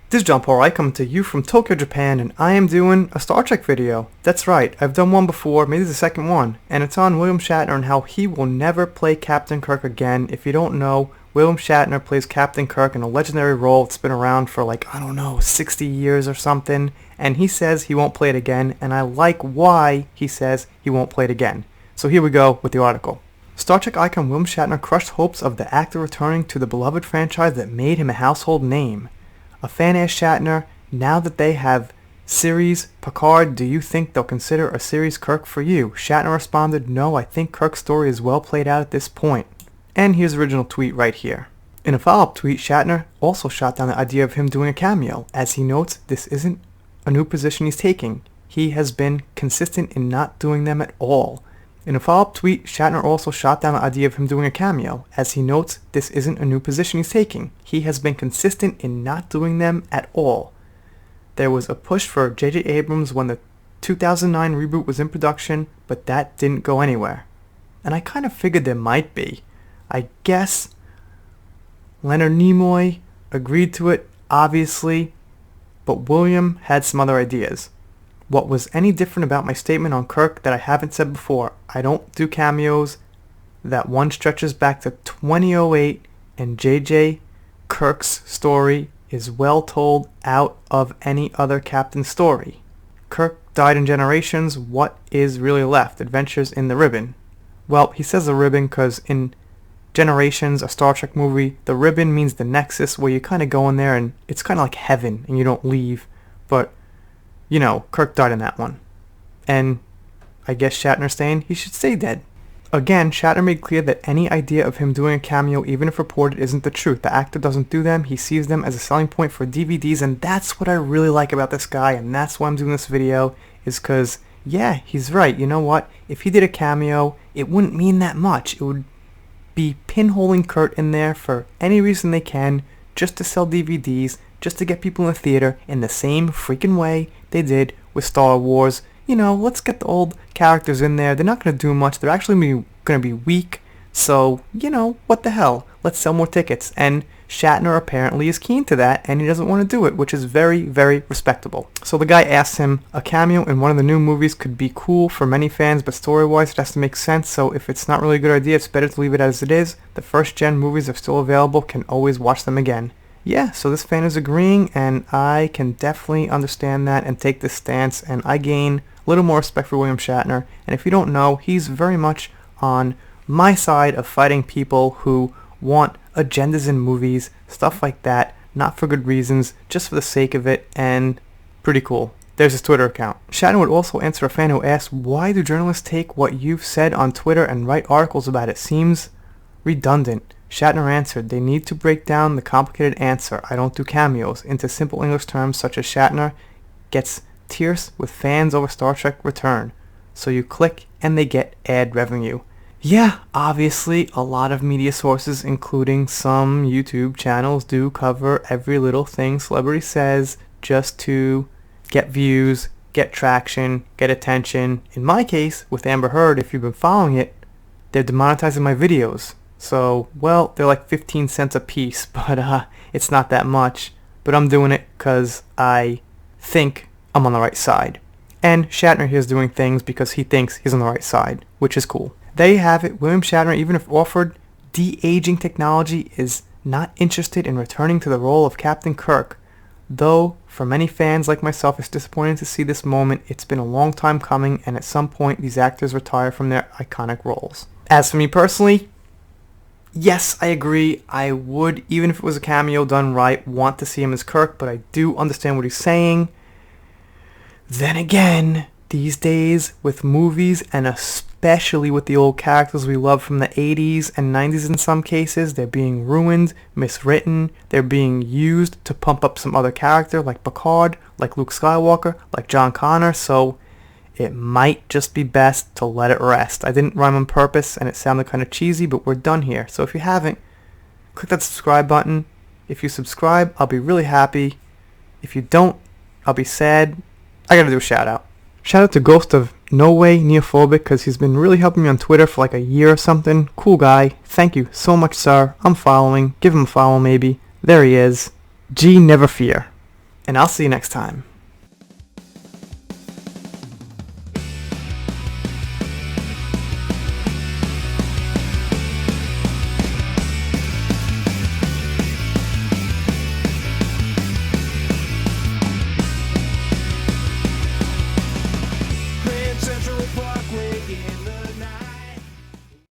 This is John Paul Wright coming to you from Tokyo, Japan, and I am doing a Star Trek video. That's right, I've done one before, maybe the second one, and it's on William Shatner and how he will never play Captain Kirk again. If you don't know, William Shatner plays Captain Kirk in a legendary role. It's been around for like, I don't know, 60 years or something, and he says he won't play it again, and I like why he says he won't play it again. So here we go with the article. Star Trek icon William Shatner crushed hopes of the actor returning to the beloved franchise that made him a household name. A fan asked Shatner, now that they have series Picard, do you think they'll consider a series Kirk for you? Shatner responded, no, I think Kirk's story is well played out at this point. And here's the original tweet right here. In a follow-up tweet, Shatner also shot down the idea of him doing a cameo. As he notes, this isn't a new position he's taking. He has been consistent in not doing them at all. In a follow-up tweet, Shatner also shot down the idea of him doing a cameo. As he notes, this isn't a new position he's taking. He has been consistent in not doing them at all. There was a push for J.J. Abrams when the 2009 reboot was in production, but that didn't go anywhere. And I kind of figured there might be. I guess Leonard Nimoy agreed to it, obviously, but William had some other ideas. What was any different about my statement on Kirk that I haven't said before? I don't do cameos. That one stretches back to 2008, and J.J. Kirk's story is well told out of any other captain story. Kirk died in Generations. What is really left? Adventures in the Ribbon. Well, he says the ribbon because in Generations, a Star Trek movie, the ribbon means the nexus where you kind of go in there and it's kind of like heaven and you don't leave. But you know, Kirk died in that one. And I guess Shatner's saying he should stay dead. Again, Shatner made clear that any idea of him doing a cameo, even if reported, isn't the truth. The actor doesn't do them. He sees them as a selling point for DVDs, and that's what I really like about this guy, and that's why I'm doing this video, is because, yeah, he's right. You know what? If he did a cameo, it wouldn't mean that much. It would be pinholing Kurt in there for any reason they can, just to sell DVDs, just to get people in the theater in the same freaking way they did with Star Wars. You know, let's get the old characters in there. They're not going to do much. They're actually going to be weak. So, you know, what the hell? Let's sell more tickets. And Shatner apparently is keen to that, and he doesn't want to do it, which is very, very respectable. So the guy asks him, a cameo in one of the new movies could be cool for many fans, but story-wise it has to make sense, so if it's not really a good idea, it's better to leave it as it is. The first-gen movies are still available, can always watch them again. Yeah, so this fan is agreeing, and I can definitely understand that and take this stance, and I gain a little more respect for William Shatner. And if you don't know, he's very much on my side of fighting people who want agendas in movies, stuff like that, not for good reasons, just for the sake of it, and pretty cool. There's his Twitter account. Shatner would also answer a fan who asked, why do journalists take what you've said on Twitter and write articles about it? Seems redundant. Shatner answered, they need to break down the complicated answer, I don't do cameos, into simple English terms such as Shatner gets tears with fans over Star Trek Return. So you click and they get ad revenue. Yeah, obviously a lot of media sources, including some YouTube channels, do cover every little thing celebrity says just to get views, get traction, get attention. In my case, with Amber Heard, if you've been following it, they're demonetizing my videos. So, well, they're like 15 cents a piece, but it's not that much. But I'm doing it because I think I'm on the right side. And Shatner here is doing things because he thinks he's on the right side, which is cool. There you have it. William Shatner, even if offered de-aging technology, is not interested in returning to the role of Captain Kirk. Though, for many fans like myself, it's disappointing to see this moment. It's been a long time coming, and at some point, these actors retire from their iconic roles. As for me personally, yes, I agree. I would, even if it was a cameo done right, want to see him as Kirk, but I do understand what he's saying. Then again, these days, with movies, and especially with the old characters we love from the 80s and 90s in some cases, they're being ruined, miswritten, they're being used to pump up some other character, like Picard, like Luke Skywalker, like John Connor, so it might just be best to let it rest. I didn't rhyme on purpose, and it sounded kind of cheesy, but we're done here. So if you haven't, click that subscribe button. If you subscribe, I'll be really happy. If you don't, I'll be sad. I gotta do a shout out. Shout out to Ghost of No Way Neophobic, because he's been really helping me on Twitter for like a year or something. Cool guy. Thank you so much, sir. I'm following. Give him a follow maybe. There he is. G Never Fear. And I'll see you next time.